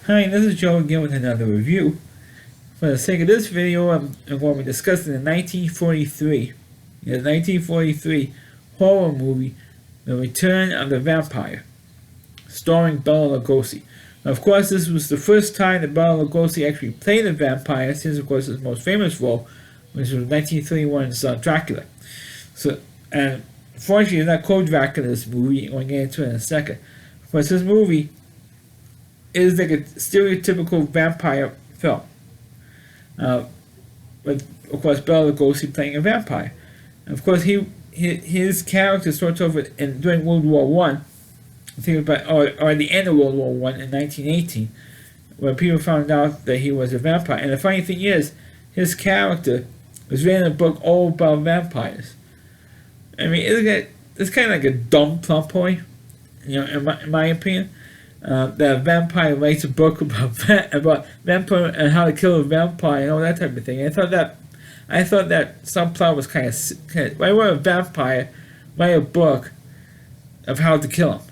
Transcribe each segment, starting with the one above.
Hi, this is Joe again with another review. For the sake of this video, I'm going to be discussing the 1943 horror movie, The Return of the Vampire, starring Bela Lugosi. Now, of course, this was the first time that Bela Lugosi actually played a vampire since, of course, his most famous role, which was 1931's Dracula. So, and unfortunately, it's not called Dracula, this movie. We'll get into it in a second. Of course, this movie is like a stereotypical vampire film. With, of course, Bela Lugosi playing a vampire. And of course, his character starts off during World War One. I think about or at the end of World War One in 1918, when people found out that he was a vampire. And the funny thing is, his character was written in a book all about vampires. I mean, it's kind of like a dumb plot point, in my opinion. That a vampire writes a book about vampire and how to kill a vampire and all that type of thing. I thought that subplot was kind of why would a vampire write a book of how to kill him?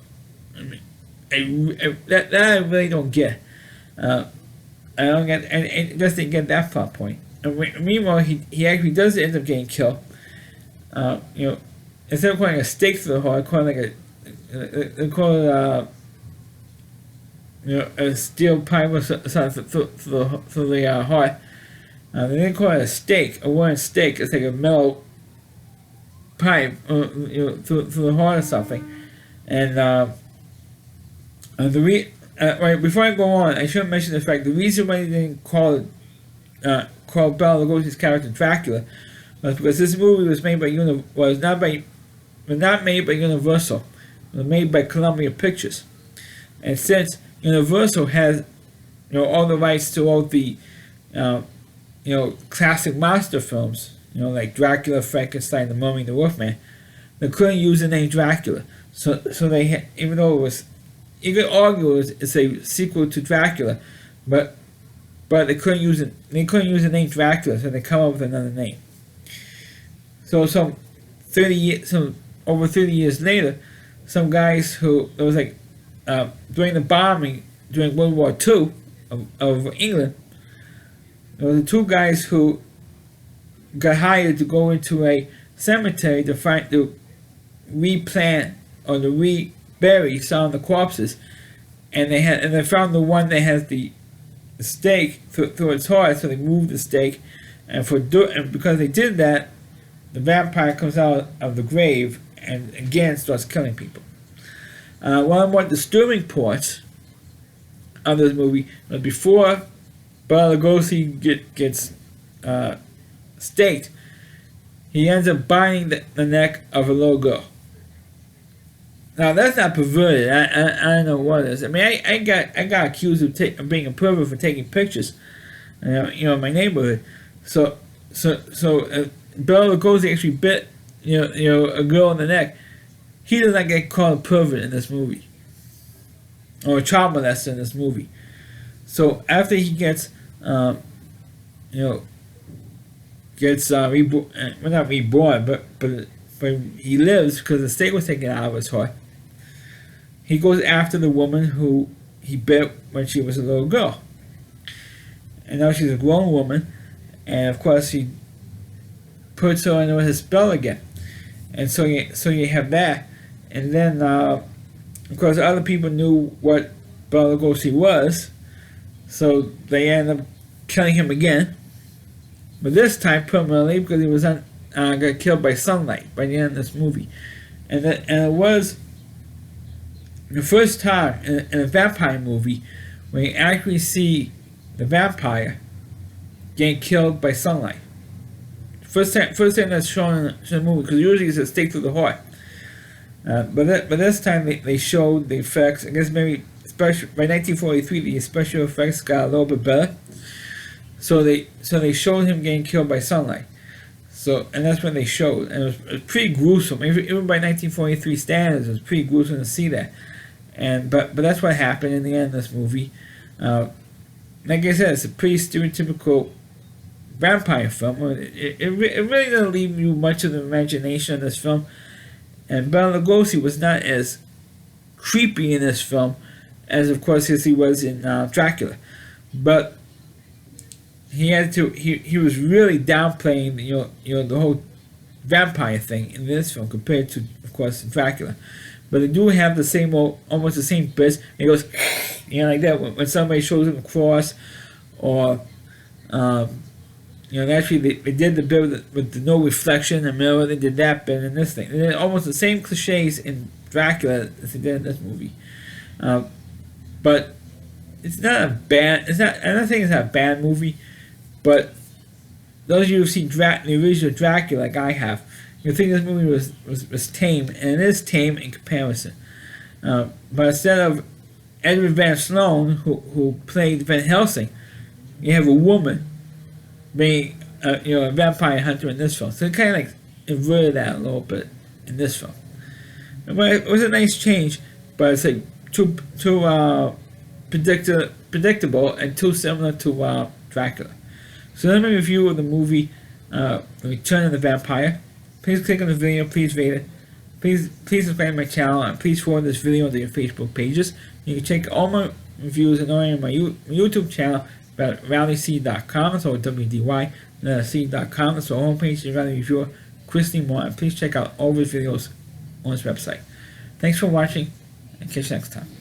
I mean, that I really don't get. I don't get, and just didn't get that plot point. And meanwhile, he actually does end up getting killed. Instead of calling a stake through the heart, call it they call it a steel pipe or something through the heart. They didn't call it a stake, a wooden stake. It's like a metal pipe, through the heart or something. And right before I go on, I should mention the fact the reason why they didn't call Bela Lugosi's character Dracula was because this movie was made by not made by Universal. It was made by Columbia Pictures, and since Universal has, all the rights to all the, classic monster films, like Dracula, Frankenstein, The Mummy, The Wolfman. They couldn't use the name Dracula, so they even though it was, you could argue it's a sequel to Dracula, but they couldn't use it. They couldn't use the name Dracula, so they come up with another name. So over 30 years later, some guys who it was like. During the bombing during World War II of England, there were the two guys who got hired to go into a cemetery to replant or to rebury some of the corpses, and they found the one that has the stake through its heart, so they moved the stake, and because they did that, the vampire comes out of the grave and again starts killing people. One of the more disturbing parts of this movie was before Bela Lugosi gets staked, he ends up biting the neck of a little girl. Now that's not perverted. I don't know what it is. I mean, I got accused of being a pervert for taking pictures, in my neighborhood. So Bela Lugosi actually bit a girl in the neck. He does not get called a pervert in this movie, or a child molester in this movie. So after he gets, not reborn, but he lives because the stake was taken out of his heart. He goes after the woman who he bit when she was a little girl, and now she's a grown woman, and of course he puts her under his spell again, and so you have that. And then, of course, other people knew what Bela Lugosi was, so they ended up killing him again. But this time permanently, because he was got killed by sunlight by the end of this movie. And it was the first time in a vampire movie when you actually see the vampire getting killed by sunlight. First time that's shown in the movie, because usually it's a stake through the heart. But this time they showed the effects. I guess maybe by 1943 the special effects got a little bit better. So they showed him getting killed by sunlight. And that's when they showed, and it was pretty gruesome. Even by 1943 standards, it was pretty gruesome to see that. But that's what happened in the end of this movie. Like I said, it's a pretty stereotypical vampire film. It really doesn't leave you much of the imagination in this film. And Bela Lugosi was not as creepy in this film as of course as he was in Dracula, but he had to. He was really downplaying the whole vampire thing in this film compared to, of course, Dracula. But they do have the same almost the same bits. He goes, like that when somebody shows him a cross, or actually they did the bit with the no reflection in the mirror. They did that bit in this thing. They did almost the same cliches in Dracula as they did in this movie. But it's not a bad. It's not. I don't think it's not a bad movie. But those of you who've seen the original Dracula, like I have, you think this movie was tame, and it is tame in comparison. But instead of Edward Van Sloan, who played Van Helsing, you have a woman being a vampire hunter in this film. So it kind of like inverted that a little bit in this film. But it was a nice change, but it's like too predictable and too similar to Dracula. So let me review the movie Return of the Vampire. Please click on the video, please rate it. Please subscribe to my channel, and please forward this video to your Facebook pages. You can check all my reviews and on my YouTube channel at rallyc.com, so WDY.C.com. That's our homepage, the Rally Reviewer, Christy Moore, and please check out all of his videos on his website. Thanks for watching, and catch you next time.